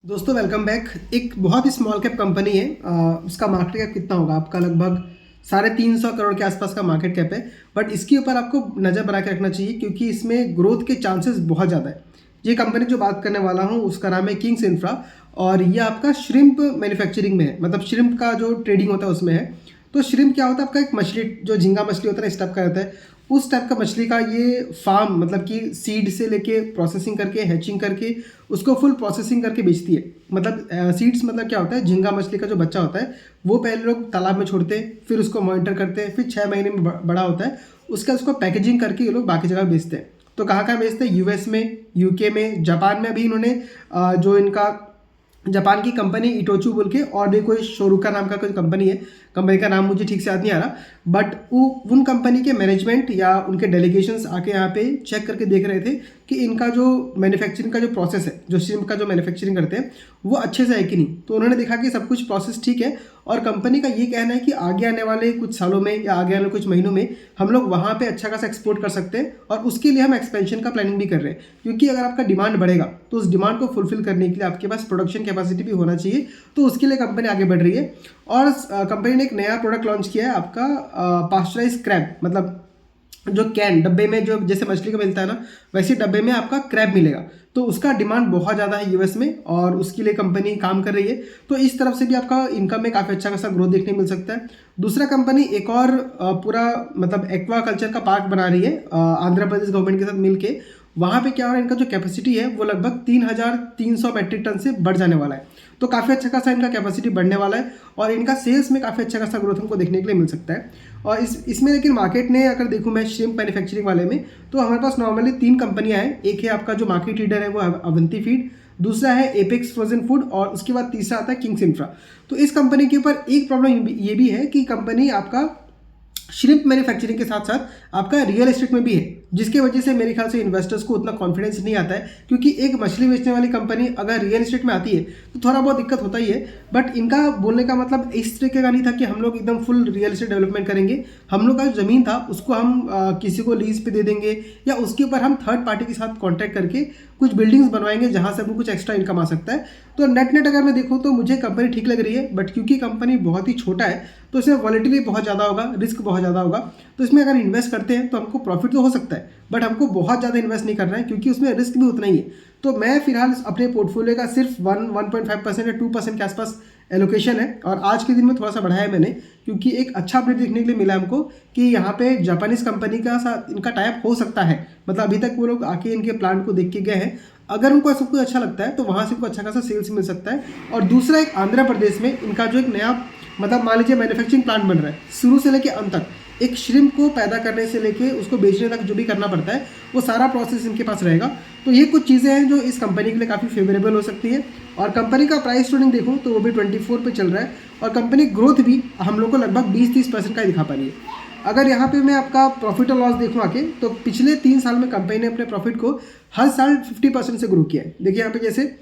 दोस्तों welcome back. एक बहुत ही स्मॉल कैप कंपनी है। उसका मार्केट कैप कितना होगा आपका? लगभग 350 करोड़ के आसपास का मार्केट कैप है। बट इसके ऊपर आपको नज़र बना के रखना चाहिए क्योंकि इसमें ग्रोथ के चांसेस बहुत ज़्यादा है। ये कंपनी जो बात करने वाला हूँ उसका नाम है किंग्स इंफ्रा और ये आपका श्रिम्प मैन्युफैक्चरिंग में है, मतलब श्रिम्प का जो ट्रेडिंग होता है उसमें है। तो श्रिम्प क्या होता है? आपका एक मछली, जो झींगा मछली होता है ना, इस टाइप का रहता है। उस टाइप का मछली का ये फार्म, मतलब कि सीड से लेके प्रोसेसिंग करके हैचिंग करके उसको फुल प्रोसेसिंग करके बेचती है। मतलब सीड्स मतलब क्या होता है? झींगा मछली का जो बच्चा होता है वो पहले लोग तालाब में छोड़ते हैं, फिर उसको मॉनिटर करते हैं, फिर 6 महीने में बड़ा होता है। उसको पैकेजिंग करके ये लोग बाकी जगह बेचते हैं। तो कहाँ कहाँ बेचते हैं? यूएस में, यूके में, जापान में। अभी इन्होंने जो इनका जापान की कंपनी इटोचू बोल के, और भी कोई शोरुका नाम का कोई कंपनी है, कंपनी का नाम मुझे ठीक से याद नहीं आ रहा, बट वो उन कंपनी के मैनेजमेंट या उनके डेलीगेशंस आके यहाँ पे चेक करके देख रहे थे कि इनका जो मैन्युफैक्चरिंग का जो प्रोसेस है, जो श्रिम्प का जो मैन्युफैक्चरिंग करते हैं वो अच्छे से है कि नहीं। तो उन्होंने देखा कि सब कुछ प्रोसेस ठीक है और कंपनी का ये कहना है कि आगे आने वाले कुछ सालों में या आगे आने वाले कुछ महीनों में हम लोग वहाँ पे अच्छा खासा एक्सपोर्ट कर सकते हैं और उसके लिए हम एक्सपेंशन का प्लानिंग भी कर रहे हैं। क्योंकि अगर आपका डिमांड बढ़ेगा तो उस डिमांड को फुलफिल करने के लिए आपके पास प्रोडक्शन कैपेसिटी भी होना चाहिए। तो उसके लिए कंपनी आगे बढ़ रही है और कंपनी ने एक नया प्रोडक्ट लॉन्च किया है आपका पास्चराइज क्रैब। मतलब जो कैन डब्बे में जो जैसे मछली का मिलता है ना, वैसे डब्बे में आपका क्रैब मिलेगा। तो उसका डिमांड बहुत ज़्यादा है यूएस में और उसके लिए कंपनी काम कर रही है। तो इस तरफ से भी आपका इनकम में काफ़ी अच्छा खासा ग्रोथ देखने को मिल सकता है। दूसरा कंपनी एक और पूरा मतलब एक्वा कल्चर का पार्क बना रही है आंध्र प्रदेश गवर्नमेंट के साथ मिलके। वहाँ पे क्या हो रहा है, इनका जो कैपेसिटी है वो लगभग 3300 मैट्रिक टन से बढ़ जाने वाला है। तो काफ़ी अच्छा खासा इनका कैपेसिटी बढ़ने वाला है और इनका सेल्स में काफ़ी अच्छा खासा ग्रोथ हमको देखने के लिए मिल सकता है। और इसमें लेकिन मार्केट ने अगर देखूँ मैं श्रिम्प मैन्युफैक्चरिंग वाले में, तो हमारे पास नॉर्मली 3 कंपनियां हैं। एक है आपका जो मार्केट लीडर है वो अवंती फीड, दूसरा है एपेक्स फ्रोजन फूड और उसके बाद तीसरा आता है किंग्स इंफ्रा। तो इस कंपनी के ऊपर एक प्रॉब्लम ये भी है कि कंपनी आपका श्रिम्प मैन्युफैक्चरिंग के साथ साथ आपका रियल एस्टेट में भी है, जिसके वजह से मेरे ख्याल से इन्वेस्टर्स को उतना कॉन्फिडेंस नहीं आता है। क्योंकि एक मछली बेचने वाली कंपनी अगर रियल एस्टेट में आती है तो थोड़ा बहुत दिक्कत होता ही है। बट इनका बोलने का मतलब इस तरीके का नहीं था कि हम लोग एकदम फुल रियल एस्टेट डेवलपमेंट करेंगे। हम लोग का जो ज़मीन था उसको हम किसी को लीज पे दे देंगे या उसके ऊपर हम थर्ड पार्टी के साथ कॉन्ट्रैक्ट करके कुछ बिल्डिंग्स बनवाएंगे जहाँ से हमको कुछ एक्स्ट्रा इनकम आ सकता है। तो नेट अगर मैं देखूँ तो मुझे कंपनी ठीक लग रही है। बट क्योंकि कंपनी बहुत ही छोटा है तो इसमें वॉलेटिलिटी बहुत ज़्यादा होगा, रिस्क बहुत ज़्यादा होगा। तो इसमें अगर इन्वेस्ट करते हैं तो हमको प्रॉफिट तो हो सकता है, बट हमको बहुत ज़्यादा इन्वेस्ट नहीं करना है क्योंकि उसमें रिस्क भी उतना ही है। तो मैं फिलहाल अपने पोर्टफोलियो का सिर्फ 1.5% या 2% के आसपास एलोकेशन है और आज के दिन में थोड़ा सा बढ़ाया है मैंने, क्योंकि एक अच्छा अपडेट देखने के लिए मिला हमको कि यहाँ पे जापानीज कंपनी का साथ इनका टाइप हो सकता है। मतलब अभी तक वो लोग आके इनके प्लांट को देख के गए हैं। अगर उनको सब कुछ अच्छा लगता है तो वहाँ से उनको अच्छा खासा सेल्स मिल सकता है। और दूसरा एक आंध्र प्रदेश में इनका जो एक नया, मतलब मान लीजिए मैन्युफैक्चरिंग प्लांट बन रहा है, शुरू से लेके अंत तक एक श्रिम्प को पैदा करने से लेके उसको बेचने तक जो भी करना पड़ता है वो सारा प्रोसेस इनके पास रहेगा। तो ये कुछ चीज़ें हैं जो इस कंपनी के लिए काफ़ी फेवरेबल हो सकती है। और कंपनी का प्राइस ट्रेडिंग देखूँ तो वो भी 24 पे चल रहा है और कंपनी ग्रोथ भी हम लोग को लगभग 20-30% का ही दिखा पा रही है। अगर यहाँ पे मैं आपका प्रॉफिट और लॉस देखूँ आके, तो पिछले 3 साल में कंपनी ने अपने प्रॉफिट को हर साल 50% से ग्रो किया है। देखिए यहाँ पे जैसे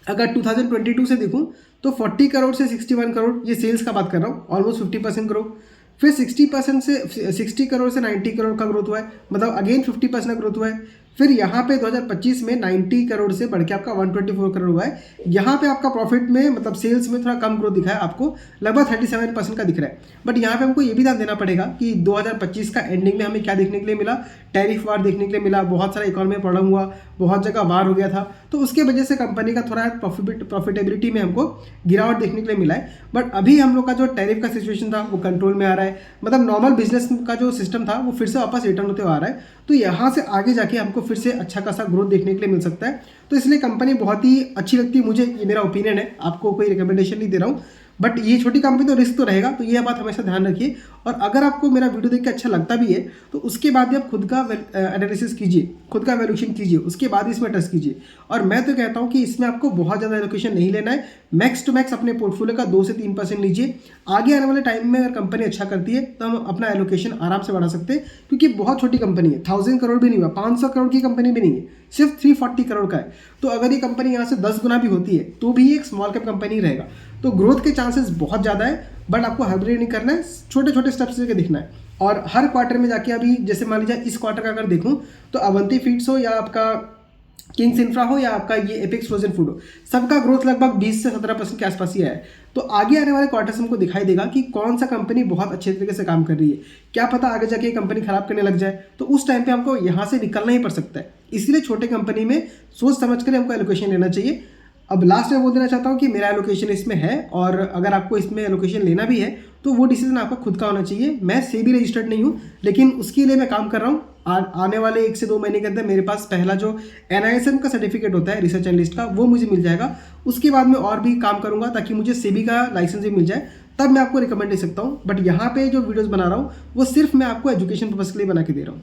अगर 2022 से देखूँ तो 40 करोड़ से 61 करोड़, ये सेल्स का बात कर रहा हूँ, ऑलमोस्ट 50% ग्रो। फिर 60% से 60 करोड़ से 90 करोड़ का ग्रोथ हुआ है, मतलब अगेन 50% का ग्रोथ हुआ है। फिर यहाँ पे 2025 में 90 करोड़ से बढ़ के आपका 124 करोड़ हुआ है। यहाँ पे आपका प्रॉफिट में, मतलब सेल्स में थोड़ा कम ग्रोथ दिखा है आपको, लगभग 37% का दिख रहा है। बट यहाँ पे हमको ये भी ध्यान देना पड़ेगा कि 2025 का एंडिंग में हमें क्या देखने के लिए मिला? टैरिफ वार देखने के लिए मिला, बहुत सारा इकोनॉमी में प्रॉब्लम हुआ, बहुत जगह वार हो गया था। तो उसके वजह से कंपनी का थोड़ा प्रॉफिटेबिलिटी में हमको गिरावट देखने के लिए मिला है। बट अभी हम लोग का जो टैरिफ का सिचुएशन था वो कंट्रोल में आ रहा है, मतलब नॉर्मल बिजनेस का जो सिस्टम था वो फिर से वापस रिटर्न होते हुए आ रहा है। तो यहाँ से आगे जाके हमको फिर से अच्छा खासा ग्रोथ देखने के लिए मिल सकता है। तो इसलिए कंपनी बहुत ही अच्छी लगती है मुझे, ये मेरा ओपिनियन है, आपको कोई रिकमेंडेशन नहीं दे रहा हूँ। बट ये छोटी कंपनी तो रिस्क तो रहेगा, तो ये बात हमेशा ध्यान रखिए। और अगर आपको मेरा वीडियो देख के अच्छा लगता भी है तो उसके बाद भी आप खुद का एनालिसिस कीजिए, खुद का वैल्यूएशन कीजिए, उसके बाद ही इसमें ट्रस्ट कीजिए। और मैं तो कहता हूँ कि इसमें आपको बहुत ज़्यादा एलोकेशन नहीं लेना है, मैक्स टू मैक्स अपने पोर्टफोलियो का 2 से 3% लीजिए। आगे आने वाले टाइम में अगर कंपनी अच्छा करती है तो हम अपना एलोकेशन आराम से बढ़ा सकते हैं, क्योंकि बहुत छोटी कंपनी है, 1000 करोड़ भी नहीं हुआ, 500 करोड़ की कंपनी भी नहीं है, सिर्फ 340 करोड़ का है। तो अगर ये कंपनी यहाँ से 10 गुना भी होती है तो भी एक स्मॉल कैप कंपनी रहेगा। तो ग्रोथ के चांसेस बहुत ज़्यादा है, बट आपको हाइब्रिड नहीं करना है, छोटे छोटे स्टेप्स लेके दिखना है। और हर क्वार्टर में जाके, अभी जैसे मान लीजिए इस क्वार्टर का अगर देखूँ तो अवंती फीड्स हो या आपका किंग्स इंफ्रा हो या आपका ये एपेक्स फ्रोजन फूड हो, सबका ग्रोथ लगभग 20 से 17% के आसपास ही है। तो आगे आने वाले क्वार्टर्स हमको दिखाई देगा कि कौन सा कंपनी बहुत अच्छे तरीके से काम कर रही है। क्या पता आगे जाके ये कंपनी खराब करने लग जाए, तो उस टाइम पे हमको यहाँ से निकलना ही पड़ सकता है। इसलिए छोटे कंपनी में सोच समझ कर हमको एलोकेशन लेना चाहिए। अब लास्ट में बोल देना चाहता हूँ कि मेरा एलोकेशन इसमें है, और अगर आपको इसमें एलोकेशन लेना भी है तो वो डिसीजन आपका खुद का होना चाहिए। मैं सेबी रजिस्टर्ड नहीं हूँ, लेकिन उसके लिए मैं काम कर रहा हूँ। आने वाले 1 से 2 महीने के अंदर मेरे पास पहला जो NISM का सर्टिफिकेट होता है रिसर्च एनालिस्ट का, वो मुझे मिल जाएगा। उसके बाद मैं और भी काम करूँगा ताकि मुझे सेबी का लाइसेंस भी मिल जाए, तब मैं आपको रिकमेंड दे सकता हूँ। बट यहाँ पे जो वीडियोज़ बना रहा हूँ वो सिर्फ मैं आपको एजुकेशन पर्पज़ के लिए बना के दे रहा हूँ।